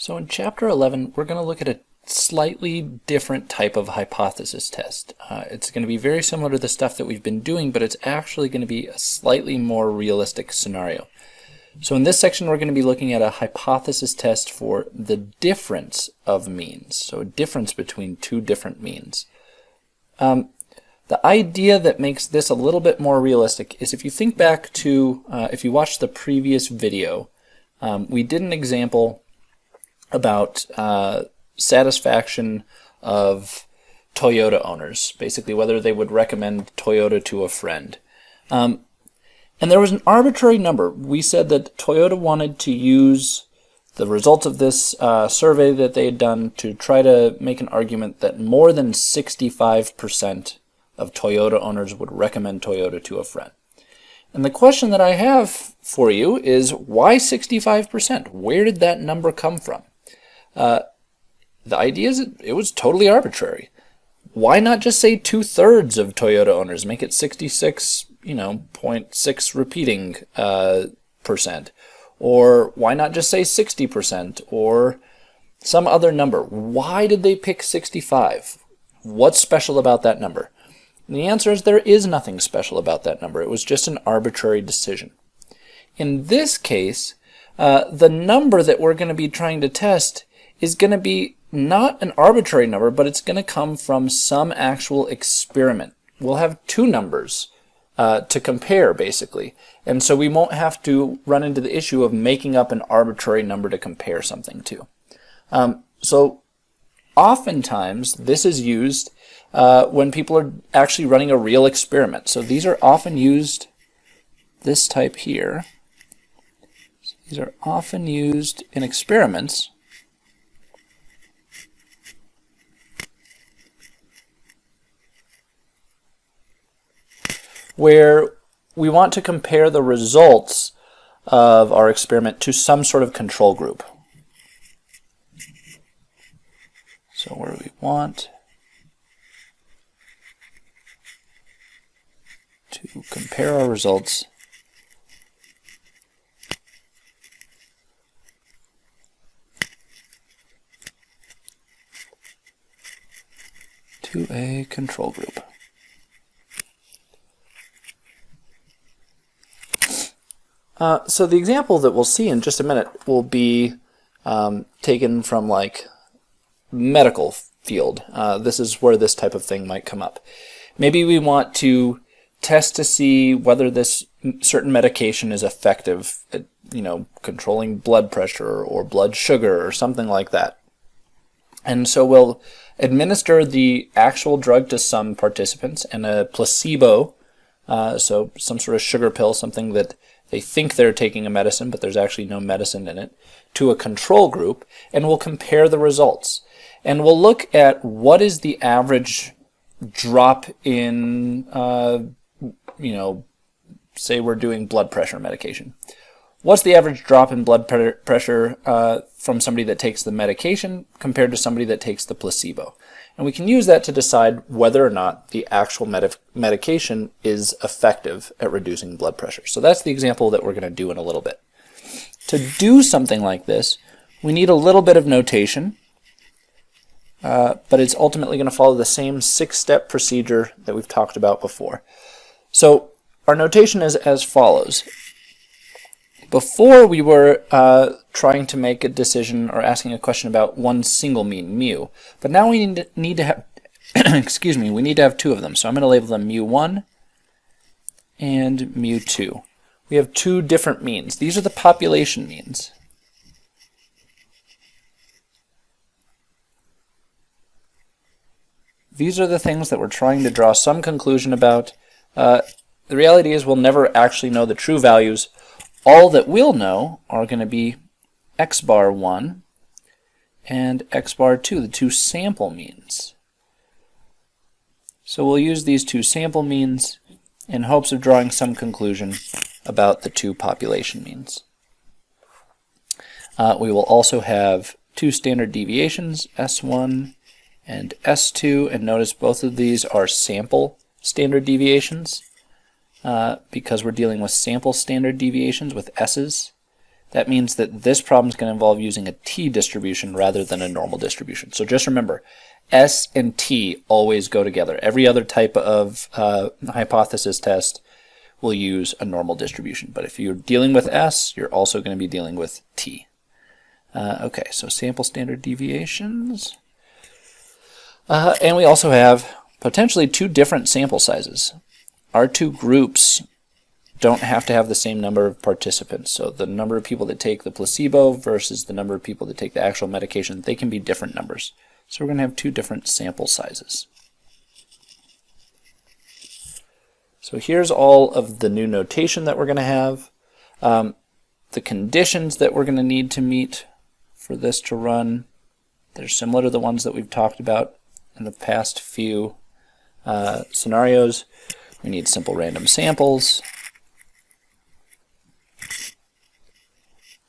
So in Chapter 11, we're going to look at a slightly different type of hypothesis test. It's going to be very similar to the stuff that we've been doing, but it's actually going to be a slightly more realistic scenario. So in this section, we're going to be looking at a hypothesis test for the difference of means, so a difference between two different means. The idea that makes this a little bit more realistic is if you think back to, if you watched the previous video, we did an example about satisfaction of Toyota owners, basically whether they would recommend Toyota to a friend. And there was an arbitrary number. We said that Toyota wanted to use the results of this survey that they had done to try to make an argument that more than 65% of Toyota owners would recommend Toyota to a friend. And the question that I have for you is, why 65%? Where did that number come from? The idea is it was totally arbitrary. Why not just say 2/3 of Toyota owners? Make it 66, 0.6 repeating percent. Or why not just say 60% or some other number? Why did they pick 65? What's special about that number? And the answer is there is nothing special about that number. It was just an arbitrary decision. In this case, the number that we're going to be trying to test is going to be not an arbitrary number, but it's going to come from some actual experiment. We'll have two numbers to compare, basically. And so we won't have to run into the issue of making up an arbitrary number to compare something to. So oftentimes, this is used when people are actually running a real experiment. So these are often used, this type here. These are often used in experiments where we want to compare the results of our experiment to some sort of control group. So where we want to compare our results to a control group. So the example that we'll see in just a minute will be taken from like medical field. This is where this type of thing might come up. Maybe we want to test to see whether this certain medication is effective at, controlling blood pressure or blood sugar or something like that. And so we'll administer the actual drug to some participants and a placebo, so some sort of sugar pill, something that they think they're taking a medicine, but there's actually no medicine in it, to a control group, and we'll compare the results. And we'll look at what is the average drop in, say we're doing blood pressure medication. What's the average drop in blood pressure from somebody that takes the medication compared to somebody that takes the placebo? And we can use that to decide whether or not the actual medication is effective at reducing blood pressure. So that's the example that we're going to do in a little bit. To do something like this, we need a little bit of notation, but it's ultimately going to follow the same 6-step procedure that we've talked about before. So our notation is as follows. Before we were trying to make a decision or asking a question about one single mean, mu, but now we need to have, excuse me, we need to have two of them. So I'm going to label them mu1 and mu2. We have two different means. These are the population means. These are the things that we're trying to draw some conclusion about. The reality is we'll never actually know the true values. All that we'll know are going to be x bar 1 and x bar 2, the two sample means. So we'll use these two sample means in hopes of drawing some conclusion about the two population means. We will also have two standard deviations, S1 and S2, and notice both of these are sample standard deviations because we're dealing with sample standard deviations with S's. that means that this problem is going to involve using a t-distribution rather than a normal distribution. So just remember, S and T always go together. Every other type of hypothesis test will use a normal distribution. But if you're dealing with S, you're also going to be dealing with T. Okay, so sample standard deviations. And we also have potentially two different sample sizes. Our two groups don't have to have the same number of participants. So the number of people that take the placebo versus the number of people that take the actual medication, they can be different numbers. So we're going to have two different sample sizes. So here's all of the new notation that we're going to have. The conditions that we're going to need to meet for this to run, they're similar to the ones that we've talked about in the past few scenarios. We need simple random samples.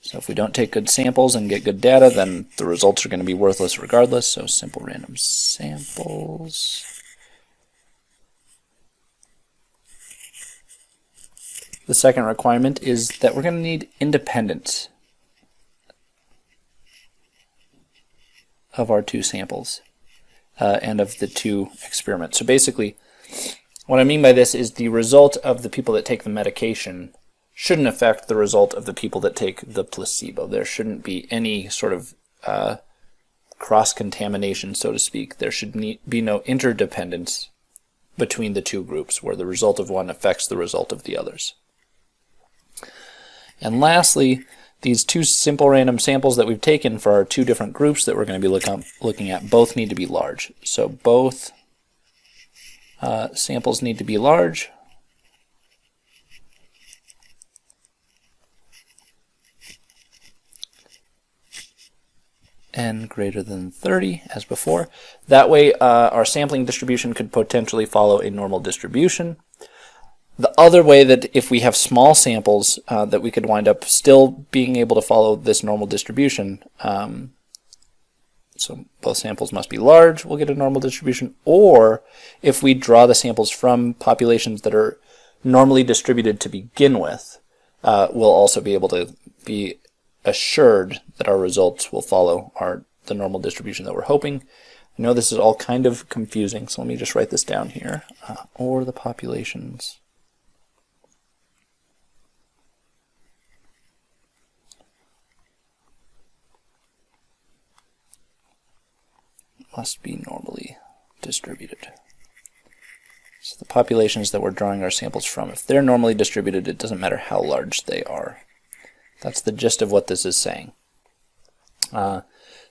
So if we don't take good samples and get good data, then the results are going to be worthless regardless. So simple random samples. The second requirement is that we're going to need independence of our two samples and of the two experiments. So basically, what I mean by this is the result of the people that take the medication shouldn't affect the result of the people that take the placebo. There shouldn't be any sort of cross-contamination, so to speak. There should be no interdependence between the two groups where the result of one affects the result of the others. And lastly, these two simple random samples that we've taken for our two different groups that we're going to be looking at both need to be large. So both samples need to be large. N greater than 30 as before. That way our sampling distribution could potentially follow a normal distribution. The other way that if we have small samples that we could wind up still being able to follow this normal distribution, so both samples must be large, we'll get a normal distribution, or if we draw the samples from populations that are normally distributed to begin with, we'll also be able to be assured that our results will follow the normal distribution that we're hoping. I know this is all kind of confusing, so let me just write this down here. Or the populations must be normally distributed. So the populations that we're drawing our samples from, if they're normally distributed, it doesn't matter how large they are. That's the gist of what this is saying. So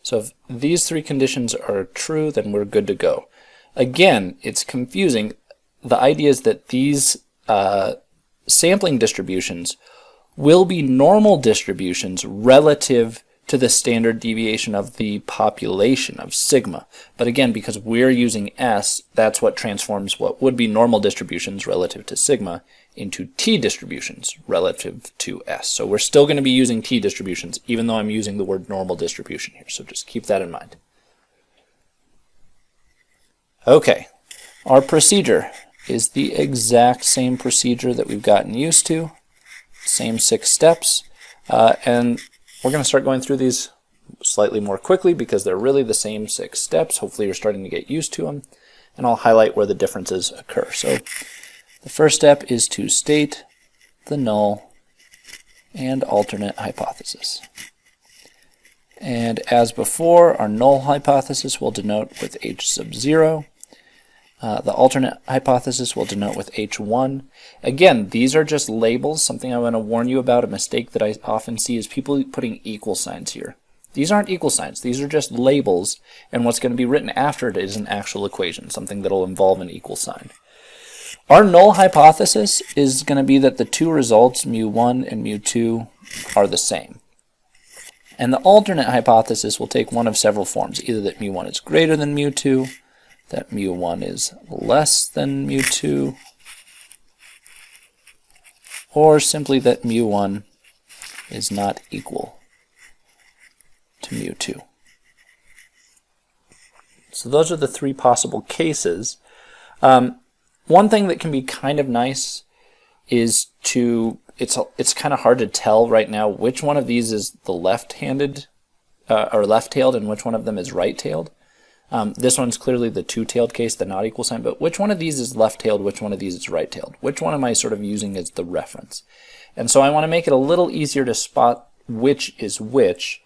if these three conditions are true, then we're good to go. Again, it's confusing. The idea is that these sampling distributions will be normal distributions relative to the standard deviation of the population of sigma. But again, because we're using S, that's what transforms what would be normal distributions relative to sigma into t-distributions relative to S. So we're still going to be using t-distributions, even though I'm using the word normal distribution here. So just keep that in mind. Okay, our procedure is the exact same procedure that we've gotten used to, same 6 steps, and we're going to start going through these slightly more quickly because they're really the same 6 steps. Hopefully you're starting to get used to them, and I'll highlight where the differences occur. So the first step is to state the null and alternate hypothesis. And as before, our null hypothesis will denote with H sub 0. The alternate hypothesis will denote with H1. Again, these are just labels. Something I want to warn you about, a mistake that I often see is people putting equal signs here. These aren't equal signs. These are just labels, and what's going to be written after it is an actual equation, something that will involve an equal sign. Our null hypothesis is going to be that the two results, mu1 and mu2, are the same. And the alternate hypothesis will take one of several forms, either that mu1 is greater than mu2, that mu1 is less than mu2, or simply that mu1 is not equal to mu2. So those are the 3 possible cases. One thing that can be kind of nice is to, it's kind of hard to tell right now which one of these is the left-handed or left-tailed and which one of them is right-tailed. This one's clearly the two-tailed case, the not equal sign, but which one of these is left-tailed, which one of these is right-tailed? Which one am I sort of using as the reference? And so I want to make it a little easier to spot which is which.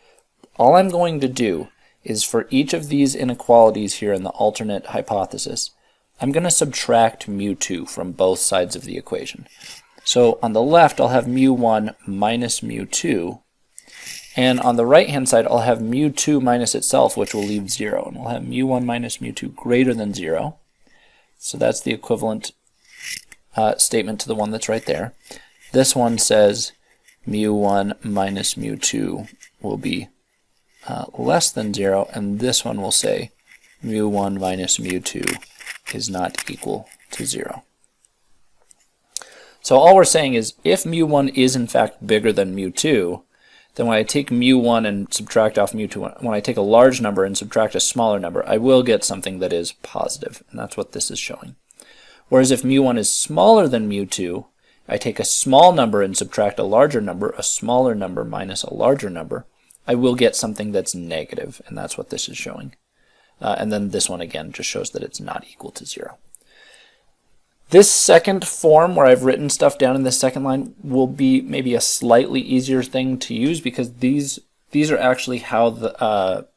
All I'm going to do is for each of these inequalities here in the alternate hypothesis, I'm going to subtract mu2 from both sides of the equation. So on the left, I'll have mu1 minus mu2, and on the right-hand side, I'll have mu2 minus itself, which will leave 0, and we'll have mu1 minus mu2 greater than 0. So that's the equivalent statement to the one that's right there. This one says mu1 minus mu2 will be less than 0, and this one will say mu1 minus mu2 is not equal to 0. So all we're saying is if mu1 is in fact bigger than mu2, then when I take mu1 and subtract off mu2, when I take a large number and subtract a smaller number, I will get something that is positive, and that's what this is showing. Whereas if mu1 is smaller than mu2, I take a small number and subtract a larger number, a smaller number minus a larger number, I will get something that's negative, and that's what this is showing. And then this one again just shows that it's not equal to 0. This second form where I've written stuff down in this second line will be maybe a slightly easier thing to use because these are actually how the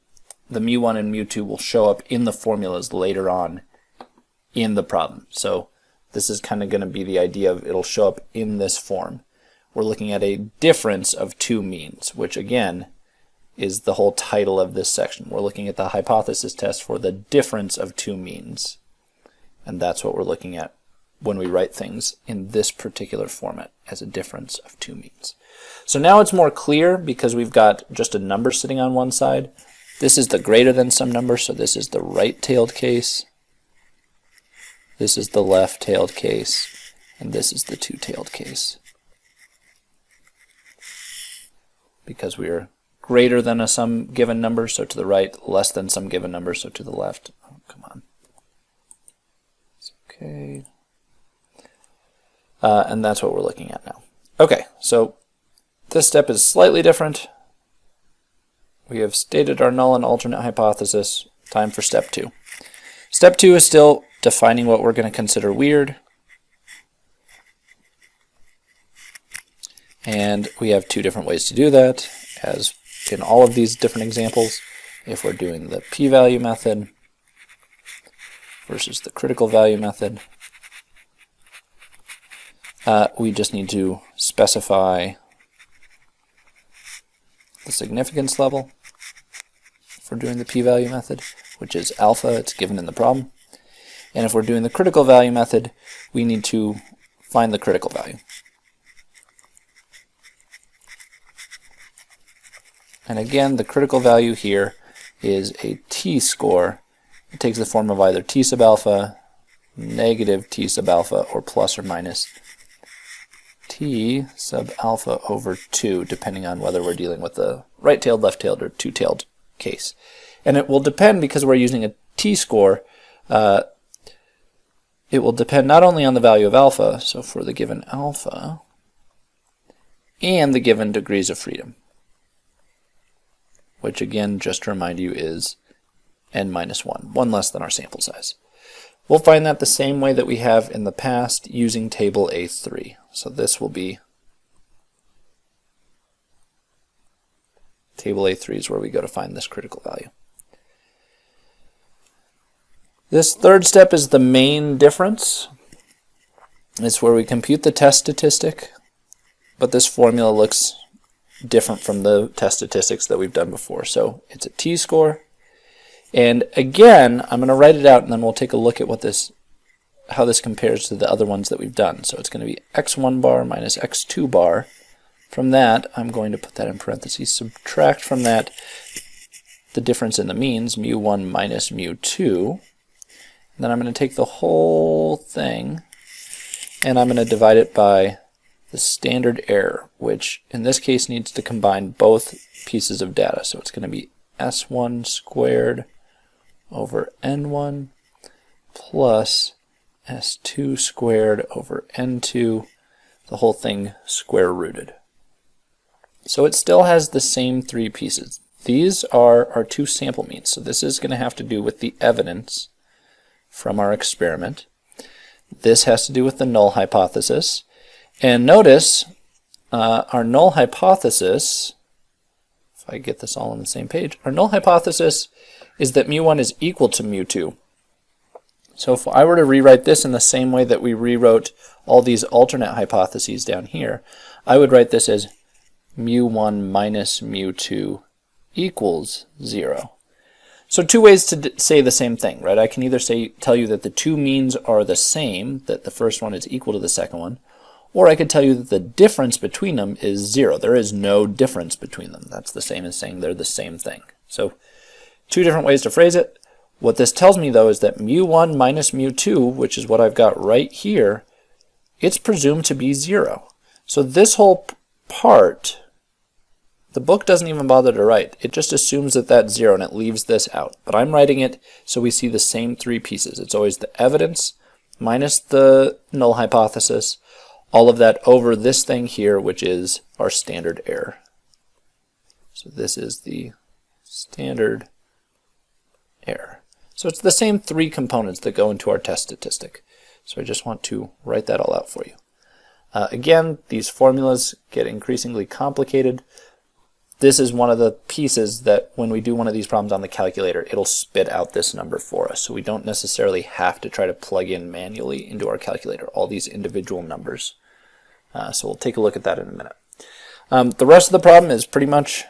mu1 and mu2 will show up in the formulas later on in the problem. So this is kind of going to be the idea of it'll show up in this form. We're looking at a difference of two means, which again is the whole title of this section. We're looking at the hypothesis test for the difference of two means. And that's what we're looking at when we write things in this particular format as a difference of two means. So now it's more clear because we've got just a number sitting on one side. This is the greater than some number, so this is the right-tailed case. This is the left-tailed case, and this is the two-tailed case. Because we are greater than some given number, so to the right, less than some given number, so to the left. Oh, come on. It's okay. And that's what we're looking at now. Okay, so this step is slightly different. We have stated our null and alternate hypothesis. Time for step 2. Step 2 is still defining what we're going to consider weird. And we have two different ways to do that, as in all of these different examples. If we're doing the p-value method versus the critical value method, we just need to specify the significance level if we're doing the p-value method, which is alpha, it's given in the problem. And if we're doing the critical value method, we need to find the critical value. And again, the critical value here is a t-score. It takes the form of either t sub alpha, negative t sub alpha, or plus or minus t sub alpha over 2, depending on whether we're dealing with the right-tailed, left-tailed, or two-tailed case. And it will depend, because we're using a t-score, it will depend not only on the value of alpha, so for the given alpha, and the given degrees of freedom, which again, just to remind you, is n minus 1, one less than our sample size. We'll find that the same way that we have in the past using table A3. So this will be table A3 is where we go to find this critical value. This third step is the main difference. It's where we compute the test statistic, but this formula looks different from the test statistics that we've done before. So it's a t-score. And again, I'm going to write it out and then we'll take a look at what how this compares to the other ones that we've done. So it's going to be x1 bar minus x2 bar. From that, I'm going to put that in parentheses, subtract from that the difference in the means, mu1 minus mu2. And then I'm going to take the whole thing and I'm going to divide it by the standard error, which in this case needs to combine both pieces of data. So it's going to be s1 squared over n1 plus s2 squared over n2 the whole thing square rooted. So it still has the same three pieces. These are our two sample means. So this is going to have to do with the evidence from our experiment. This has to do with the null hypothesis. And notice our null hypothesis, if I get this all on the same page, our null hypothesis is that mu1 is equal to mu2. So if I were to rewrite this in the same way that we rewrote all these alternate hypotheses down here, I would write this as mu1 minus mu2 equals 0. So two ways to say the same thing, right? I can either tell you that the two means are the same, that the first one is equal to the second one, or I could tell you that the difference between them is 0. There is no difference between them. That's the same as saying they're the same thing. So two different ways to phrase it. What this tells me, though, is that mu1 minus mu2, which is what I've got right here, it's presumed to be 0. So this whole part, the book doesn't even bother to write. It just assumes that that's 0 and it leaves this out. But I'm writing it so we see the same three pieces. It's always the evidence minus the null hypothesis, all of that over this thing here, which is our standard error. So this is the standard error. So it's the same three components that go into our test statistic. So I just want to write that all out for you. Again, these formulas get increasingly complicated. This is one of the pieces that when we do one of these problems on the calculator, it'll spit out this number for us. So we don't necessarily have to try to plug in manually into our calculator all these individual numbers. So we'll take a look at that in a minute. The rest of the problem is pretty much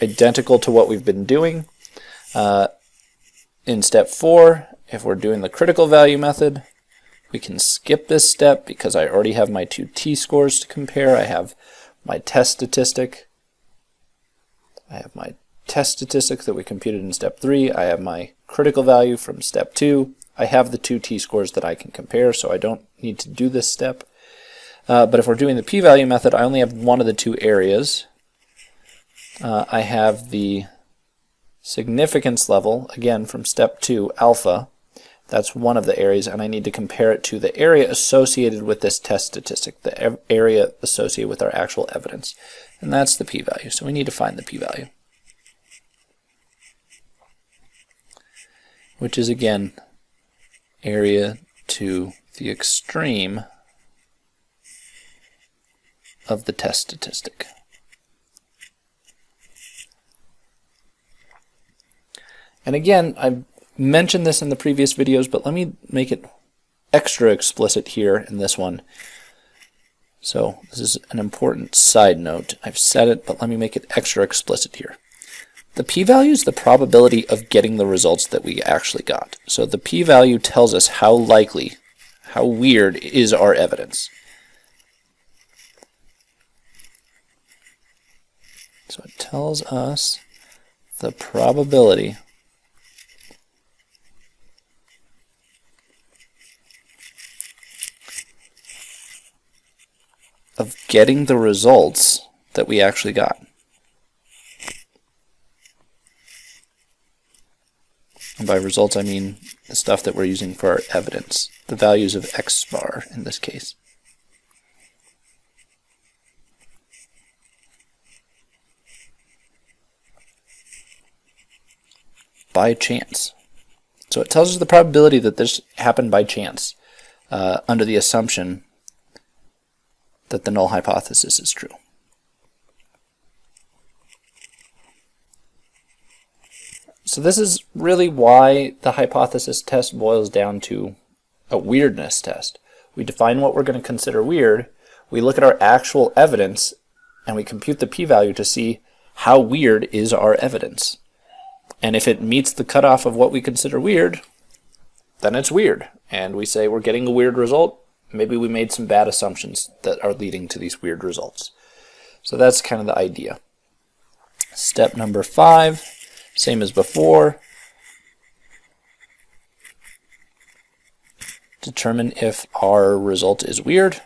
identical to what we've been doing. In step 4, if we're doing the critical value method, we can skip this step because I already have my two t-scores to compare. I have my test statistic. I have my test statistic that we computed in step 3. I have my critical value from step 2. I have the two t-scores that I can compare, so I don't need to do this step. But if we're doing the p-value method, I only have one of the two areas. I have the significance level, again from step 2, alpha. That's one of the areas, and I need to compare it to the area associated with this test statistic, the area associated with our actual evidence. And that's the p-value. So we need to find the p-value, which is, again, area to the extreme of the test statistic. And again, I've mentioned this in the previous videos, but let me make it extra explicit here in this one. So this is an important side note. I've said it, but let me make it extra explicit here. The p-value is the probability of getting the results that we actually got. So the p-value tells us how likely, how weird is our evidence. So it tells us the probability of getting the results that we actually got. And by results, I mean the stuff that we're using for our evidence, the values of x bar in this case. By chance. So it tells us the probability that this happened by chance under the assumption that the null hypothesis is true. So this is really why the hypothesis test boils down to a weirdness test. We define what we're going to consider weird, we look at our actual evidence, and we compute the p-value to see how weird is our evidence. And if it meets the cutoff of what we consider weird, then it's weird. And we say we're getting a weird result. Maybe we made some bad assumptions that are leading to these weird results. So that's kind of the idea. Step number 5, same as before. Determine if our result is weird.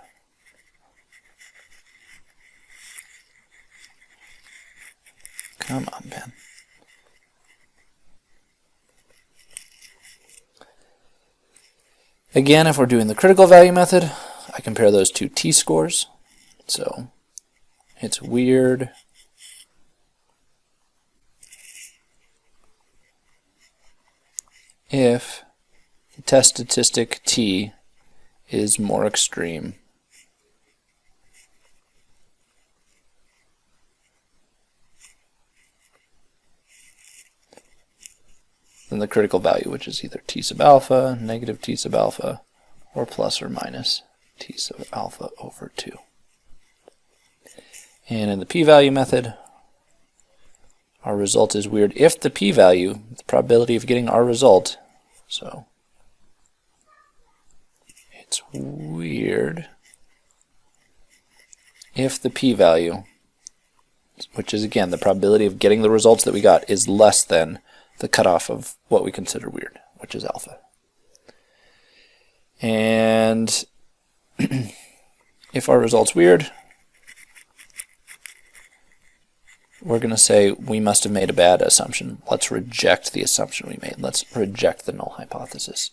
Come on, Ben. Again, if we're doing the critical value method, I compare those to t-scores. So it's weird if the test statistic t is more extreme than the critical value, which is either t sub alpha, negative t sub alpha, or plus or minus t sub alpha over 2. And in the p-value method, our result is weird if the p-value, the probability of getting our result, so it's weird if the p-value, which is again the probability of getting the results that we got, is less than the cutoff of what we consider weird, which is alpha. And if our result's weird, we're going to say we must have made a bad assumption. Let's reject the assumption we made. Let's reject the null hypothesis.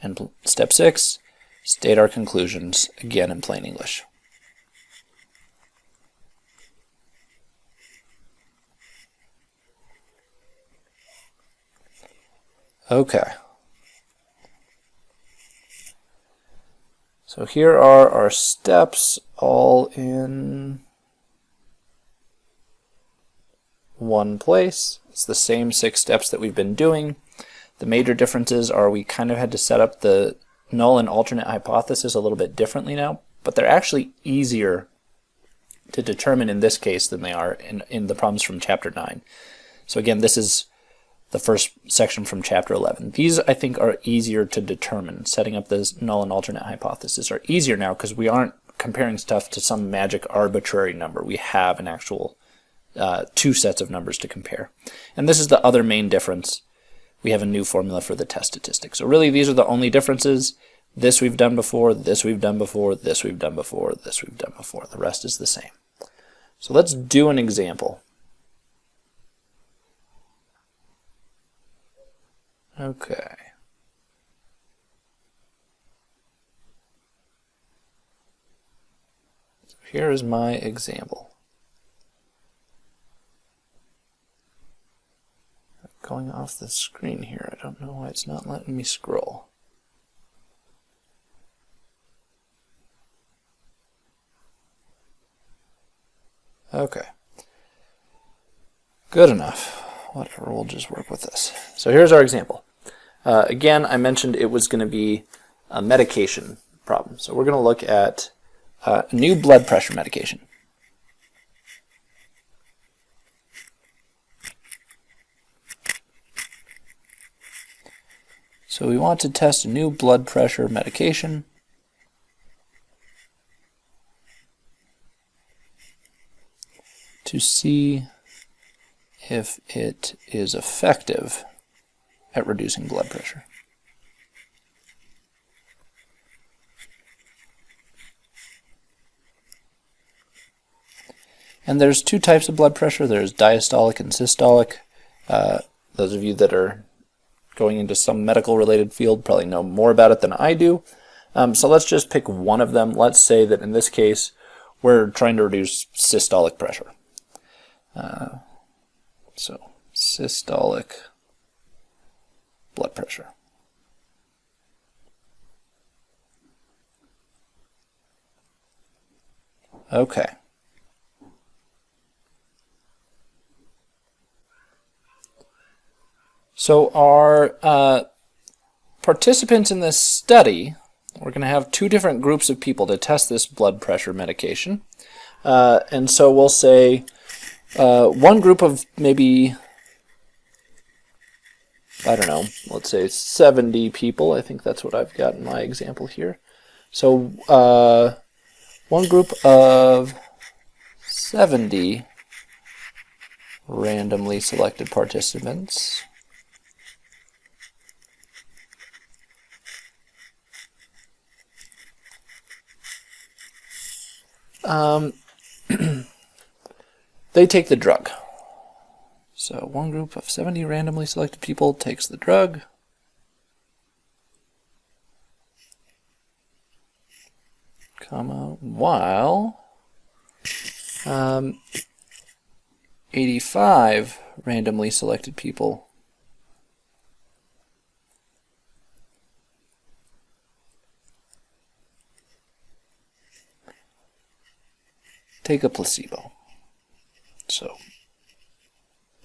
And step 6, state our conclusions, again in plain English. Okay. So here are our steps all in one place. It's the same 6 steps that we've been doing. The major differences are we kind of had to set up the null and alternate hypothesis a little bit differently now, but they're actually easier to determine in this case than they are in the problems from chapter 9. So again, this is the first section from chapter 11. These, I think, are easier to determine. Setting up this null and alternate hypothesis are easier now because we aren't comparing stuff to some magic arbitrary number. We have an actual 2 sets of numbers to compare. And this is the other main difference. We have a new formula for the test statistics. So really, these are the only differences. This we've done before, this we've done before, this we've done before, this we've done before. The rest is the same. So let's do an example. Okay. So here is my example. I'm going off the screen here. I don't know why it's not letting me scroll. Okay. Good enough. Whatever, we'll just work with this. So here's our example. Again, I mentioned it was going to be a medication problem. So we're going to look at a new blood pressure medication. So we want to test a new blood pressure medication. To see if it is effective at reducing blood pressure. And there's 2 types of blood pressure. There's diastolic and systolic. Those of you that are going into some medical related field probably know more about it than I do. So let's just pick one of them. Let's say that in this case we're trying to reduce systolic pressure. So systolic blood pressure. Okay. So our participants in this study, we're going to have 2 different groups of people to test this blood pressure medication. And so we'll say one group of maybe, I don't know, let's say 70 people. I think that's what I've got in my example here. So one group of 70 randomly selected participants they take the drug. So one group of 70 randomly selected people takes the drug. comma, while 85 randomly selected people take a placebo. So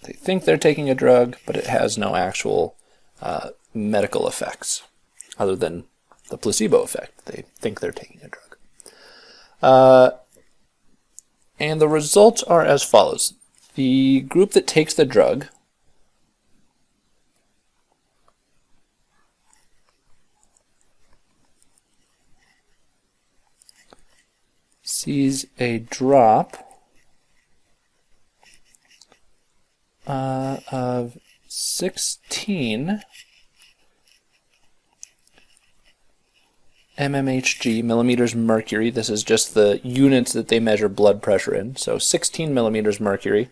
they think they're taking a drug, but it has no actual medical effects other than the placebo effect. They think they're taking a drug. And the results are as follows. The group that takes the drug sees a drop of 16 mmHg, millimeters mercury. This is just the units that they measure blood pressure in. So 16 millimeters mercury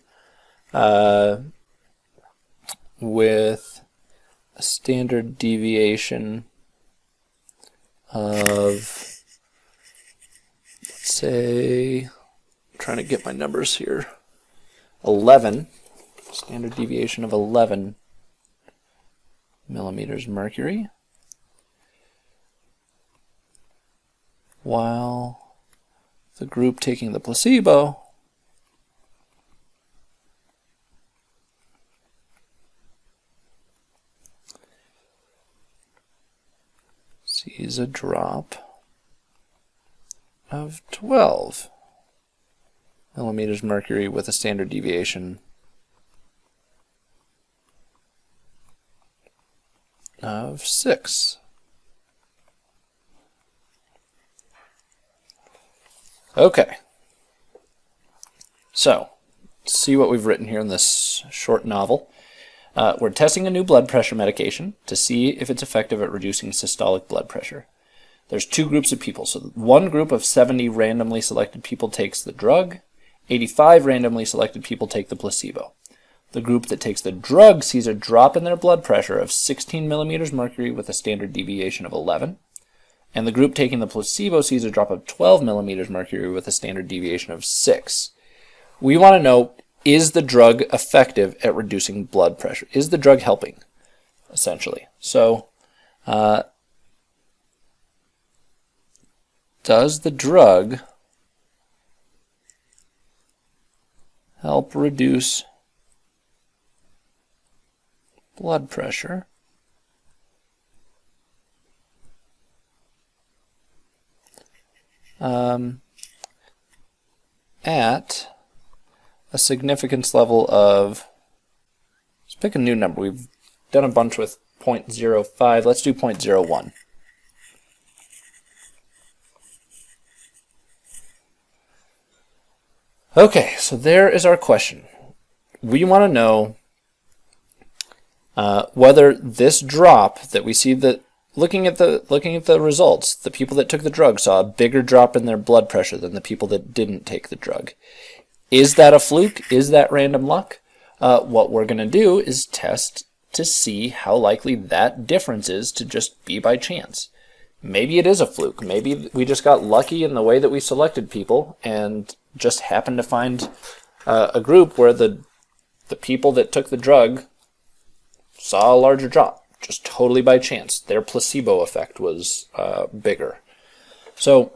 with a standard deviation of, let's say, I'm trying to get my numbers here, 11, standard deviation of 11 millimeters mercury, while the group taking the placebo sees a drop of 12 millimeters mercury with a standard deviation of 6. Okay, so let's see what we've written here in this short novel. We're testing a new blood pressure medication to see if it's effective at reducing systolic blood pressure. There's two groups of people. So one group of 70 randomly selected people takes the drug, 85 randomly selected people take the placebo. The group that takes the drug sees a drop in their blood pressure of 16 millimeters mercury with a standard deviation of 11. And the group taking the placebo sees a drop of 12 millimeters mercury with a standard deviation of 6. We want to know, is the drug effective at reducing blood pressure? Is the drug helping, essentially? So, does the drug help reduce blood pressure at a significance level of, let's pick a new number. We've done a bunch with 0.05. Let's do 0.01. Okay, so there is our question. We want to know whether this drop that we see, that looking at the results, the people that took the drug saw a bigger drop in their blood pressure than the people that didn't take the drug. Is that a fluke? Is that random luck? What we're going to do is test to see how likely that difference is to just be by chance. Maybe it is a fluke. Maybe we just got lucky in the way that we selected people and just happened to find a group where the people that took the drug saw a larger drop, just totally by chance. Their placebo effect was bigger. So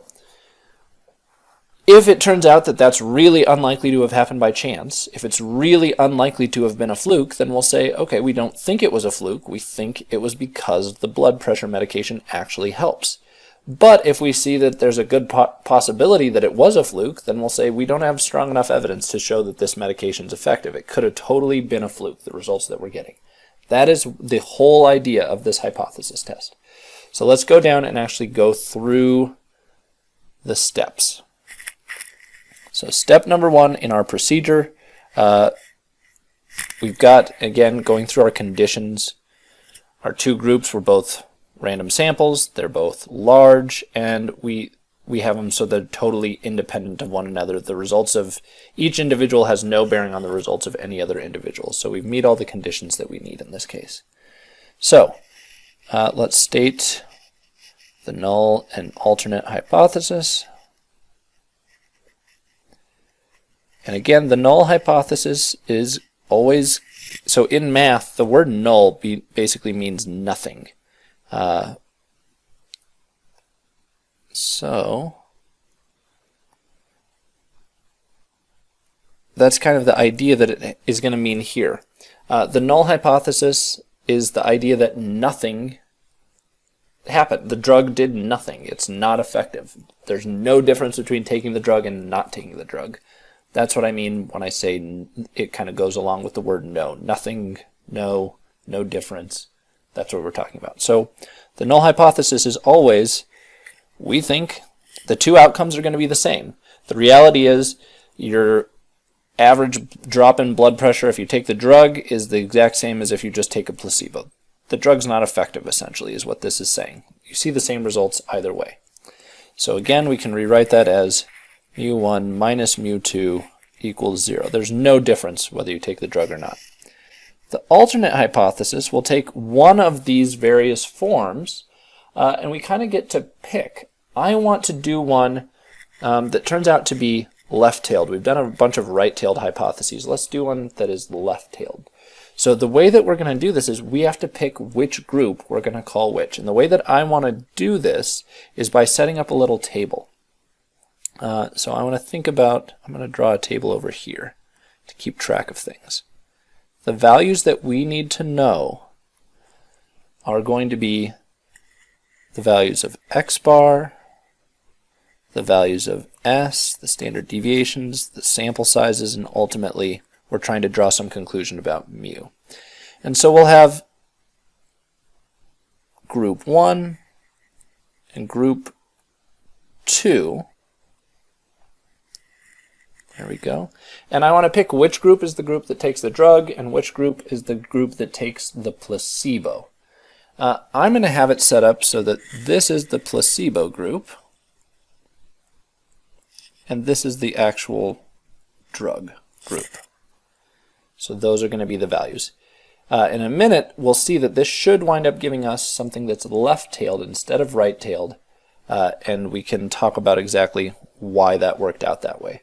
if it turns out that that's really unlikely to have happened by chance, if it's really unlikely to have been a fluke, then we'll say, okay, we don't think it was a fluke. We think it was because the blood pressure medication actually helps. But if we see that there's a good possibility that it was a fluke, then we'll say we don't have strong enough evidence to show that this medication is effective. It could have totally been a fluke, the results that we're getting. That is the whole idea of this hypothesis test. So let's go down and actually go through the steps. So step number 1 in our procedure, we've got, again, going through our conditions. Our two groups were both random samples. They're both large, and we have them so they're totally independent of one another. The results of each individual has no bearing on the results of any other individual. So we've met all the conditions that we need in this case. So let's state the null and alternate hypothesis. And again, the null hypothesis is always, so in math, the word null basically means nothing. So that's kind of the idea that it is going to mean here. The null hypothesis is the idea that nothing happened. The drug did nothing. It's not effective. There's no difference between taking the drug and not taking the drug. That's what I mean when I say it kind of goes along with the word no. Nothing, no difference. That's what we're talking about. So the null hypothesis is always, we think the two outcomes are going to be the same. The reality is your average drop in blood pressure if you take the drug is the exact same as if you just take a placebo. The drug's not effective, essentially, is what this is saying. You see the same results either way. So again, we can rewrite that as mu1 minus mu2 equals 0. There's no difference whether you take the drug or not. The alternate hypothesis will take one of these various forms, and we kind of get to pick. I want to do one that turns out to be left-tailed. We've done a bunch of right-tailed hypotheses. Let's do one that is left-tailed. So the way that we're going to do this is we have to pick which group we're going to call which. And the way that I want to do this is by setting up a little table. So I want to think about, I'm going to draw a table over here to keep track of things. The values that we need to know are going to be the values of x bar, the values of s, the standard deviations, the sample sizes, and ultimately we're trying to draw some conclusion about mu. And so we'll have group 1 and group 2. There we go. And I want to pick which group is the group that takes the drug and which group is the group that takes the placebo. I'm going to have it set up so that this is the placebo group and this is the actual drug group. So those are going to be the values. In a minute, we'll see that this should wind up giving us something that's left-tailed instead of right-tailed, and we can talk about exactly why that worked out that way.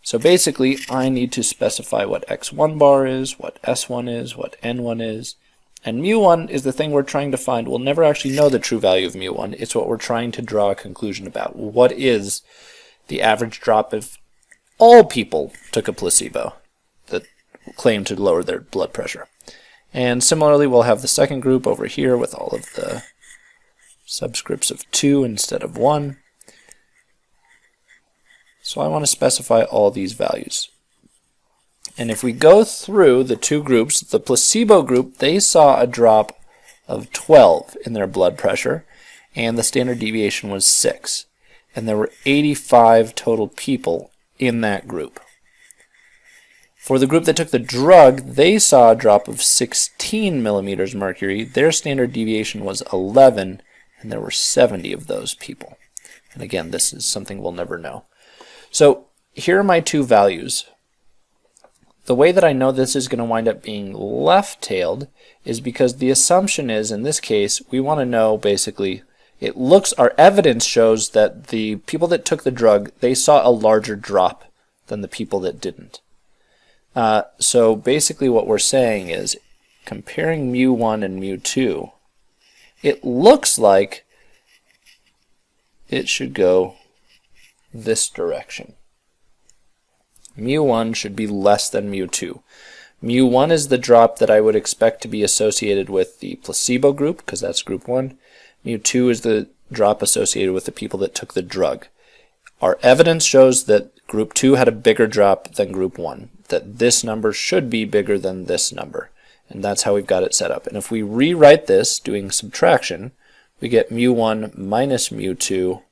So basically, I need to specify what x1 bar is, what s1 is, what n1 is, and mu1 is the thing we're trying to find. We'll never actually know the true value of mu1. It's what we're trying to draw a conclusion about. What is the average drop if all people took a placebo that claim to lower their blood pressure? And similarly, we'll have the second group over here with all of the subscripts of 2 instead of 1. So I want to specify all these values. And if we go through the two groups, the placebo group, they saw a drop of 12 in their blood pressure, and the standard deviation was 6. And there were 85 total people in that group. For the group that took the drug, they saw a drop of 16 millimeters mercury. Their standard deviation was 11, and there were 70 of those people. And again, this is something we'll never know. So here are my two values. The way that I know this is going to wind up being left-tailed is because the assumption is, in this case, we want to know basically, our evidence shows that the people that took the drug, they saw a larger drop than the people that didn't. So basically what we're saying is, comparing mu1 and mu2, it looks like it should go this direction. Mu1 should be less than mu2. Mu1 is the drop that I would expect to be associated with the placebo group, because that's group 1. Mu2 is the drop associated with the people that took the drug. Our evidence shows that group 2 had a bigger drop than group 1, that this number should be bigger than this number. And that's how we've got it set up. And if we rewrite this doing subtraction, we get mu1 minus mu2.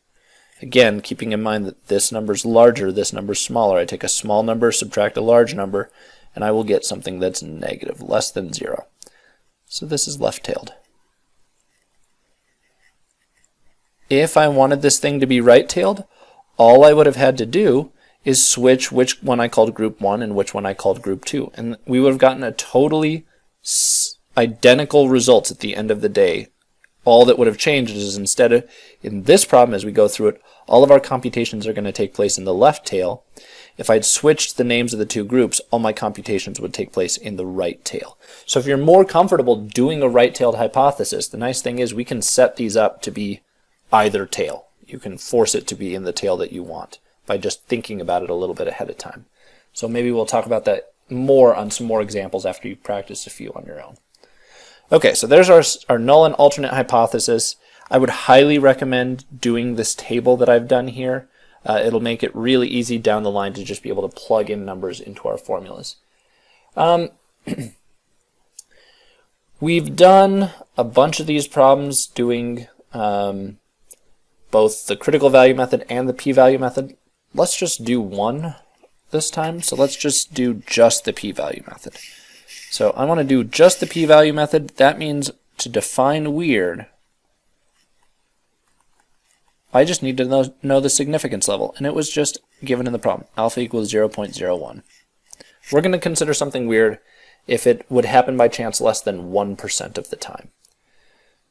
Again, keeping in mind that this number's larger, this number's smaller. I take a small number, subtract a large number, and I will get something that's negative, less than 0. So this is left-tailed. If I wanted this thing to be right-tailed, all I would have had to do is switch which one I called group 1 and which one I called group 2. And we would have gotten a totally identical results at the end of the day. All that would have changed is instead of, in this problem as we go through it, all of our computations are going to take place in the left tail. if I'd switched the names of the two groups, all my computations would take place in the right tail. So if you're more comfortable doing a right-tailed hypothesis, the nice thing is we can set these up to be either tail. You can force it to be in the tail that you want by just thinking about it a little bit ahead of time. So maybe we'll talk about that more on some more examples after you practice a few on your own. Okay, so there's our null and alternate hypothesis. I would highly recommend doing this table that I've done here. It'll make it really easy down the line to just be able to plug in numbers into our formulas. We've done a bunch of these problems doing both the critical value method and the p-value method. Let's just do one this time. So let's just do just the p-value method. So I want to do just the p-value method. That means to define weird, I just need to know the significance level, and it was just given in the problem, alpha equals 0.01. We're going to consider something weird if it would happen by chance less than 1% of the time.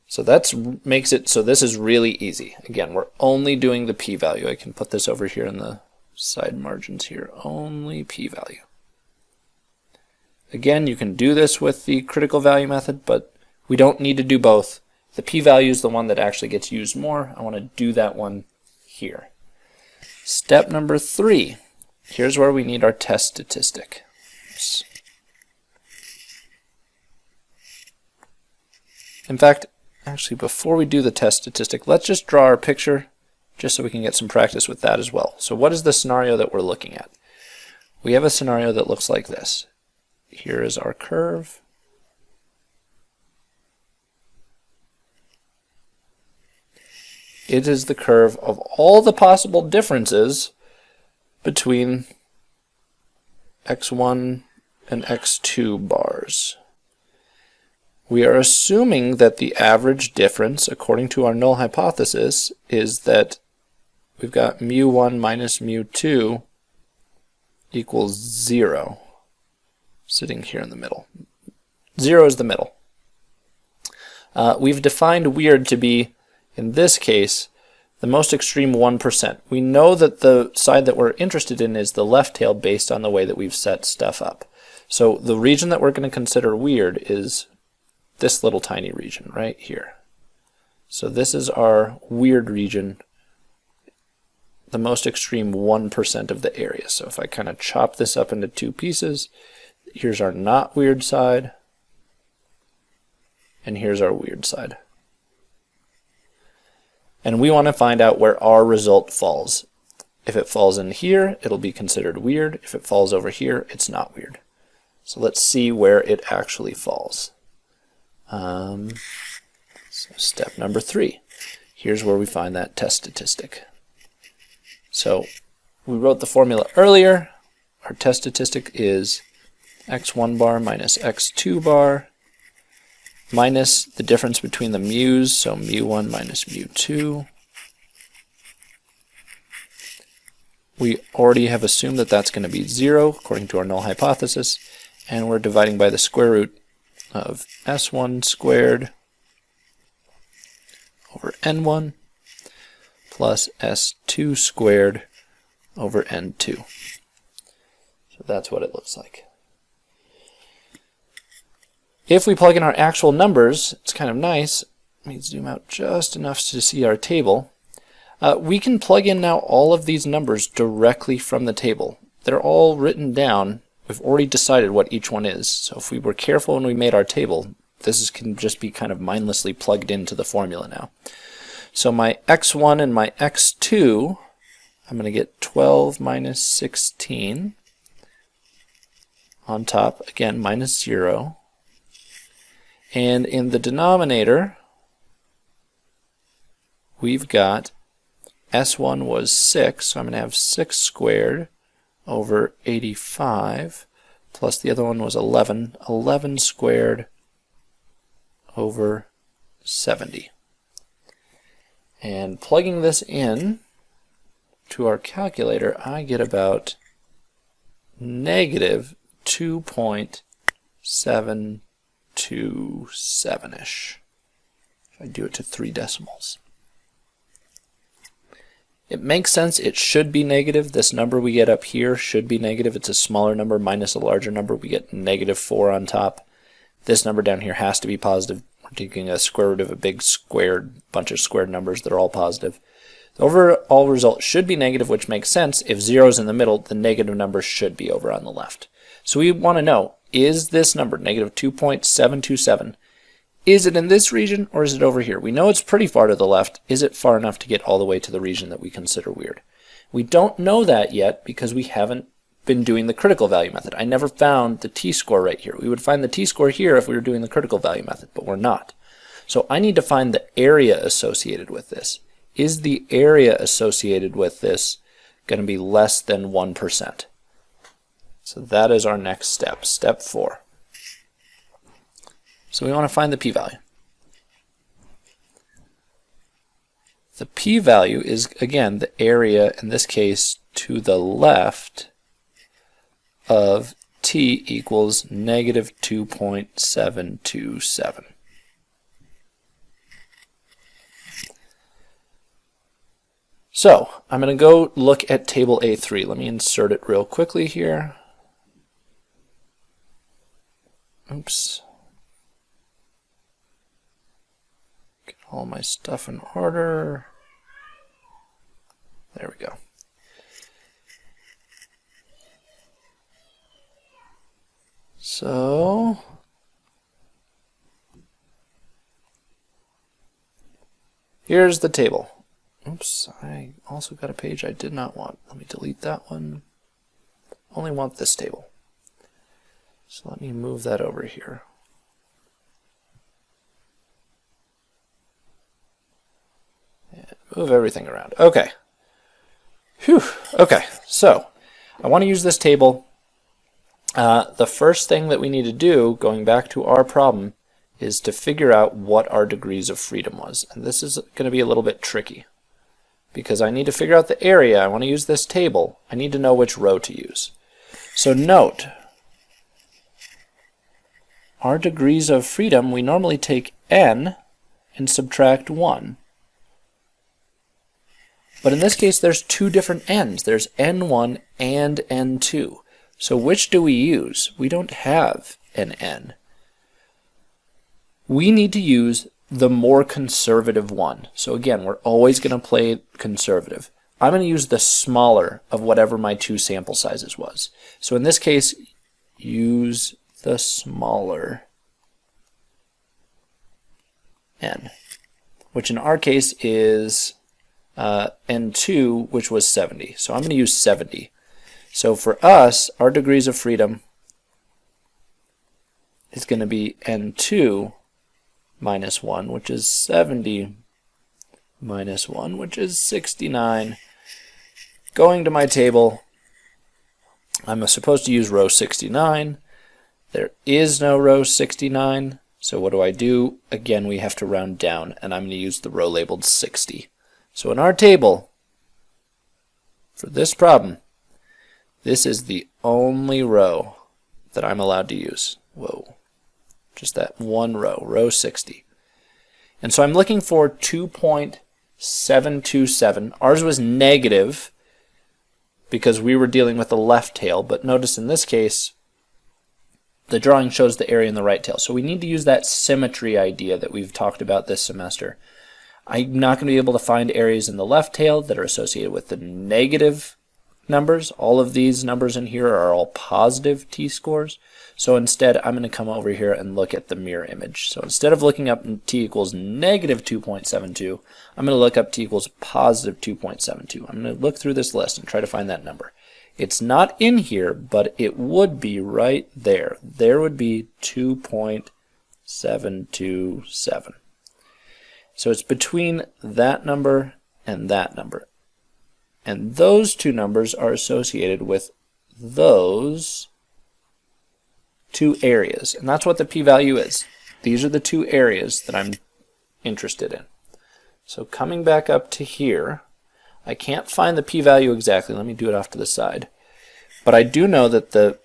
So that makes it so this is really easy. Again, we're only doing the p-value. I can put this over here in the side margins here, only p-value. Again, you can do this with the critical value method, but we don't need to do both. The p-value is the one that actually gets used more. I want to do that one here. Step number 3. Here's where we need our test statistic. Oops. In fact, actually before we do the test statistic, let's just draw our picture just so we can get some practice with that as well. So what is the scenario that we're looking at? We have a scenario that looks like this. Here is our curve. It is the curve of all the possible differences between x1 and x2 bars. We are assuming that the average difference, according to our null hypothesis, is that we've got mu1 minus mu2 equals 0, sitting here in the middle. 0 is the middle. We've defined weird to be, in this case, the most extreme 1%. We know that the side that we're interested in is the left tail based on the way that we've set stuff up. So the region that we're going to consider weird is this little tiny region right here. So this is our weird region, the most extreme 1% of the area. So if I kind of chop this up into two pieces, here's our not weird side, and here's our weird side. And we want to find out where our result falls. If it falls in here, it'll be considered weird. If it falls over here, it's not weird. So let's see where it actually falls. So step number 3. Here's where we find that test statistic. So we wrote the formula earlier. Our test statistic is x1 bar minus x2 bar minus the difference between the mu's, so mu1 minus mu2. We already have assumed that that's going to be 0 according to our null hypothesis, and we're dividing by the square root of s1 squared over n1 plus s2 squared over n2. So that's what it looks like. If we plug in our actual numbers, it's kind of nice. Let me zoom out just enough to see our table. We can plug in now all of these numbers directly from the table. They're all written down. We've already decided what each one is. So if we were careful when we made our table, can just be kind of mindlessly plugged into the formula now. So my x1 and my x2, I'm going to get 12 minus 16 on top, again, minus 0. And in the denominator, we've got S1 was 6, so I'm going to have 6 squared over 85, plus the other one was 11, 11 squared over 70. And plugging this in to our calculator, I get about negative 2.727-ish. If I do it to 3 decimals. It makes sense. It should be negative. This number we get up here should be negative. It's a smaller number minus a larger number. We get -4 on top. This number down here has to be positive. We're taking a square root of a big squared bunch of squared numbers that are all positive. The overall result should be negative, which makes sense. If 0 is in the middle, the negative number should be over on the left. So we want to know, is this number, -2.727, is it in this region or is it over here? We know it's pretty far to the left. Is it far enough to get all the way to the region that we consider weird? We don't know that yet because we haven't been doing the critical value method. I never found the t-score right here. We would find the t-score here if we were doing the critical value method, but we're not. So I need to find the area associated with this. Is the area associated with this going to be less than 1%? So that is our next step, step 4. So we want to find the p-value. The p-value is, again, the area, in this case, to the left of t equals -2.727. So I'm going to go look at table A3. Let me insert it real quickly here. Oops. Get all my stuff in order. There we go. So here's the table. Oops, I also got a page I did not want. Let me delete that one. Only want this table. So let me move that over here. And move everything around. Okay. Whew. Okay, so I want to use this table. The first thing that we need to do, going back to our problem, is to figure out what our degrees of freedom was. And this is going to be a little bit tricky, because I need to figure out the area. I want to use this table. I need to know which row to use. So note, our degrees of freedom, we normally take n and subtract 1. But in this case, there's two different n's. There's n1 and n2. So which do we use? We don't have an n. We need to use the more conservative one. So again, we're always going to play conservative. I'm going to use the smaller of whatever my two sample sizes was. So in this case, use the smaller n, which in our case is n2, which was 70. So I'm going to use 70. So for us, our degrees of freedom is going to be n2 minus 1, which is 70 minus 1, which is 69. Going to my table, I'm supposed to use row 69. There is no row 69, so what do? Again, we have to round down, and I'm going to use the row labeled 60. So in our table, for this problem, this is the only row that I'm allowed to use. Whoa. Just that one row, row 60. And so I'm looking for 2.727. Ours was negative because we were dealing with the left tail, but notice in this case, the drawing shows the area in the right tail. So we need to use that symmetry idea that we've talked about this semester. I'm not going to be able to find areas in the left tail that are associated with the negative numbers. All of these numbers in here are all positive t-scores. So instead, I'm going to come over here and look at the mirror image. So instead of looking up t equals negative 2.72, I'm going to look up t equals positive 2.72. I'm going to look through this list and try to find that number. It's not in here, but it would be right there. There would be 2.727. So it's between that number and that number. And those two numbers are associated with those two areas. And that's what the p-value is. These are the two areas that I'm interested in. So coming back up to here, I can't find the p-value exactly. Let me do it off to the side. But I do know that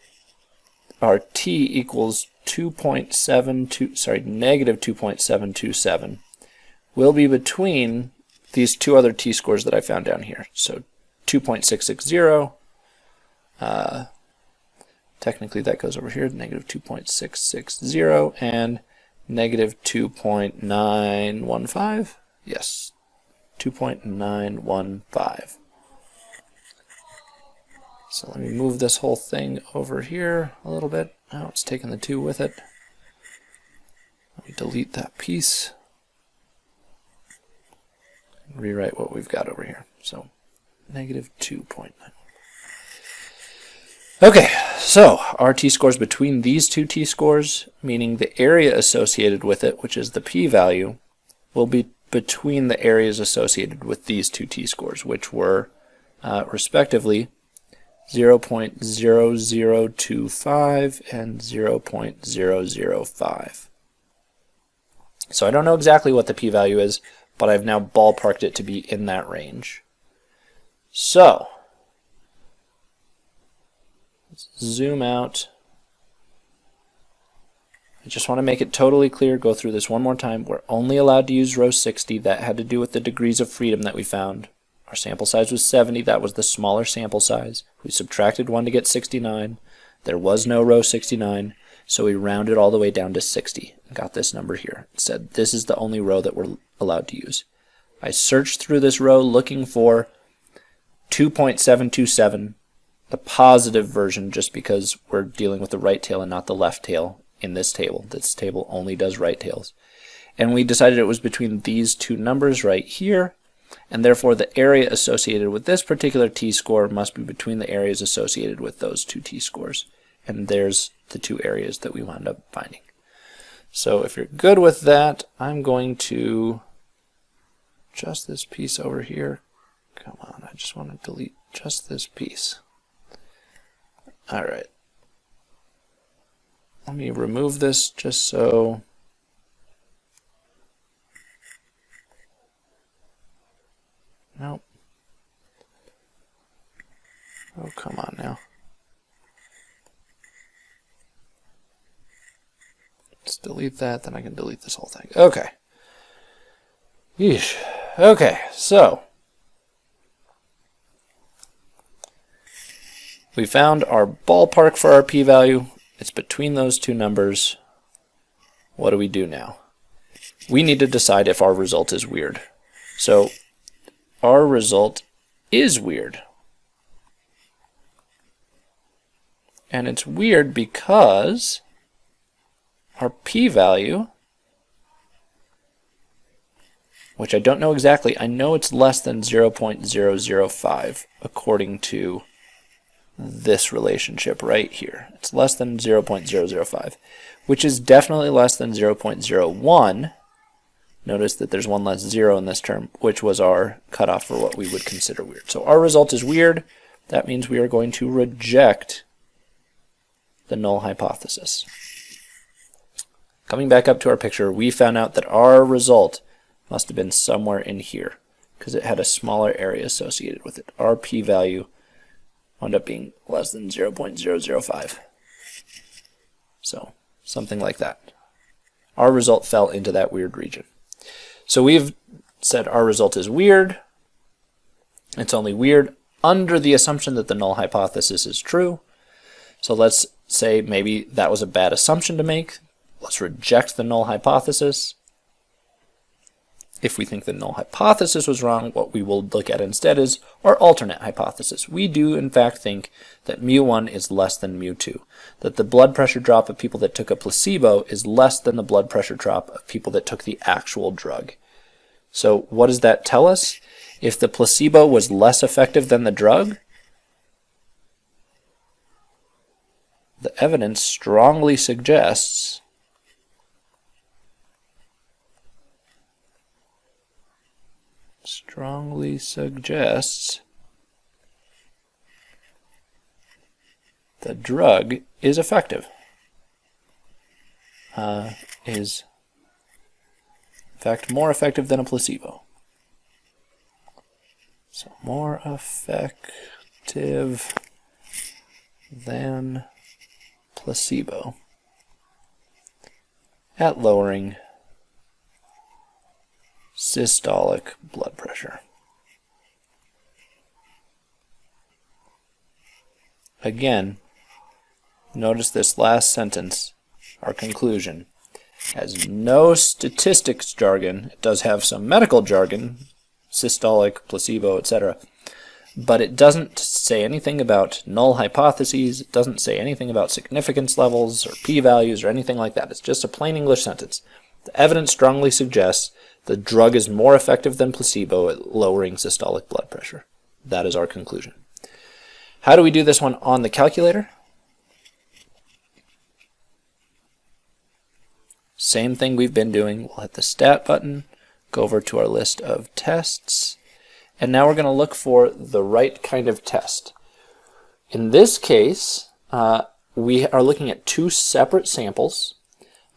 our t equals negative 2.727 will be between these two other t-scores that I found down here. So 2.660, technically that goes over here, negative 2.660, and negative 2.915. Yes, 2.915. So let me move this whole thing over here a little bit. Now it's taking the 2 with it. Let me delete that piece. Rewrite what we've got over here. So negative 2.9. Okay, so our t-scores between these two t-scores, meaning the area associated with it, which is the p-value, will be between the areas associated with these two t-scores, which were respectively 0.0025 and 0.005. So I don't know exactly what the p-value is, but I've now ballparked it to be in that range. So let's zoom out. I just want to make it totally clear, go through this one more time. We're only allowed to use row 60. That had to do with the degrees of freedom that we found. Our sample size was 70. That was the smaller sample size. We subtracted 1 to get 69. There was no row 69, so we rounded all the way down to 60 and got this number here. It said this is the only row that we're allowed to use. I searched through this row looking for 2.727, the positive version, just because we're dealing with the right tail and not the left tail in this table. This table only does right tails. And we decided it was between these two numbers right here, and therefore the area associated with this particular t-score must be between the areas associated with those two t-scores. And there's the two areas that we wound up finding. So if you're good with that, I'm going to adjust this piece over here. Come on, I just want to delete just this piece. Alright. Let me remove this just so nope. Oh, come on now. Let's delete that, then I can delete this whole thing. Okay. Yeesh. Okay, so we found our ballpark for our p-value. It's between those two numbers. What do we do now? We need to decide if our result is weird. So our result is weird. And it's weird because our p-value, which I don't know exactly, I know it's less than 0.005 according to this relationship right here. It's less than 0.005, which is definitely less than 0.01. Notice that there's one less zero in this term, which was our cutoff for what we would consider weird. So our result is weird. That means we are going to reject the null hypothesis. Coming back up to our picture, we found out that our result must have been somewhere in here because it had a smaller area associated with it. Our p-value wound up being less than 0.005. So something like that. Our result fell into that weird region. So we've said our result is weird. It's only weird under the assumption that the null hypothesis is true. So let's say maybe that was a bad assumption to make. Let's reject the null hypothesis. If we think the null hypothesis was wrong, what we will look at instead is our alternate hypothesis. We do, in fact, think that mu1 is less than mu2, that the blood pressure drop of people that took a placebo is less than the blood pressure drop of people that took the actual drug. So what does that tell us? If the placebo was less effective than the drug, the evidence strongly suggests the drug is effective. Is in fact more effective than a placebo. So more effective than placebo at lowering systolic blood pressure. Again, notice this last sentence, our conclusion, has no statistics jargon. It does have some medical jargon, systolic, placebo, etc. But it doesn't say anything about null hypotheses. It doesn't say anything about significance levels or p-values or anything like that. It's just a plain English sentence. The evidence strongly suggests the drug is more effective than placebo at lowering systolic blood pressure. That is our conclusion. How do we do this one on the calculator? Same thing we've been doing. We'll hit the stat button, go over to our list of tests, and now we're going to look for the right kind of test. In this case, we are looking at two separate samples.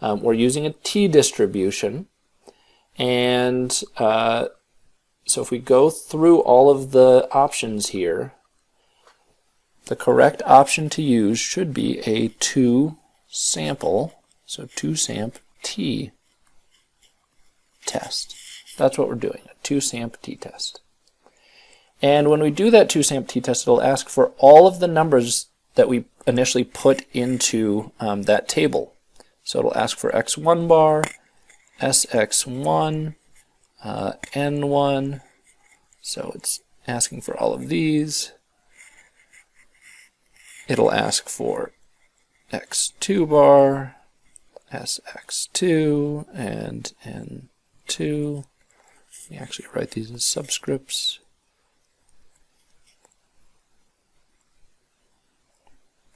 We're using a t-distribution, and so if we go through all of the options here, the correct option to use should be a two-sample, so two-samp t test. That's what we're doing, a two-samp t-test. And when we do that two-samp t-test, it'll ask for all of the numbers that we initially put into that table. So it'll ask for x1 bar, sx1, n1, so it's asking for all of these. It'll ask for x2 bar, sx2, and n2. We actually write these as subscripts.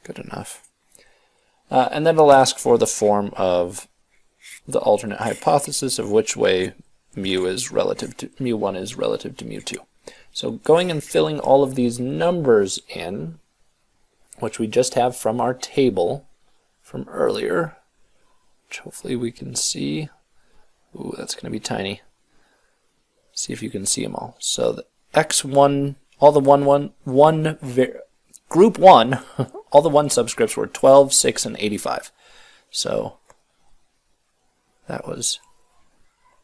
Good enough. And then it'll ask for the form of the alternate hypothesis of which way mu1 is relative to mu2. So going and filling all of these numbers in, which we just have from our table from earlier, which hopefully we can see. Ooh, that's going to be tiny. See if you can see them all. So the x1, all the group 1, all the 1 subscripts were 12, 6, and 85. So that was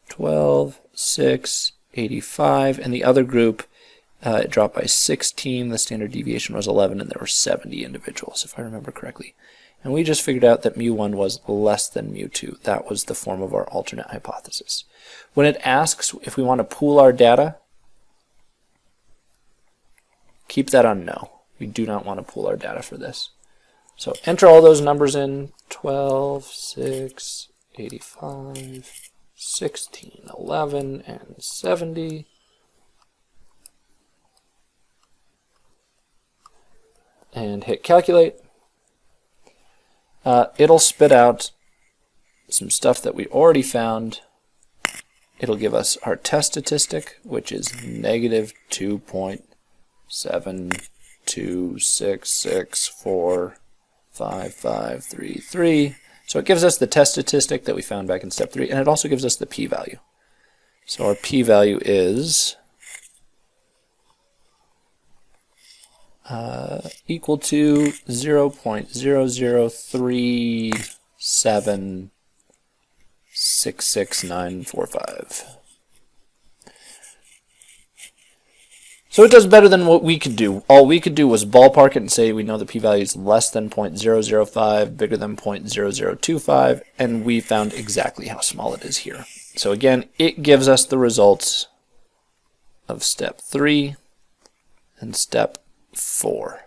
12, 6, 85, and the other group it dropped by 16. The standard deviation was 11, and there were 70 individuals, if I remember correctly. And we just figured out that mu1 was less than mu2. That was the form of our alternate hypothesis. When it asks if we want to pool our data, keep that on no. We do not want to pool our data for this. So enter all those numbers in, 12, 6, 85, 16, 11, and 70. And hit calculate. It'll spit out some stuff that we already found. It'll give us our test statistic, which is negative 2.7266455533. So it gives us the test statistic that we found back in step 3, and it also gives us the p-value. So our p-value is equal to 0.003766945. So it does better than what we could do. All we could do was ballpark it and say we know the p-value is less than 0.005, bigger than 0.0025, and we found exactly how small it is here. So again, it gives us the results of step 3 and step 4.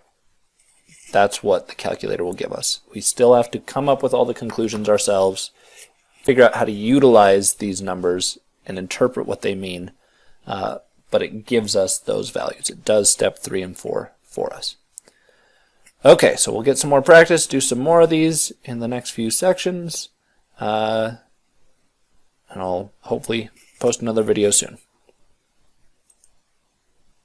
That's what the calculator will give us. We still have to come up with all the conclusions ourselves, figure out how to utilize these numbers and interpret what they mean, but it gives us those values. It does step 3 and 4 for us. Okay, so we'll get some more practice, do some more of these in the next few sections, and I'll hopefully post another video soon.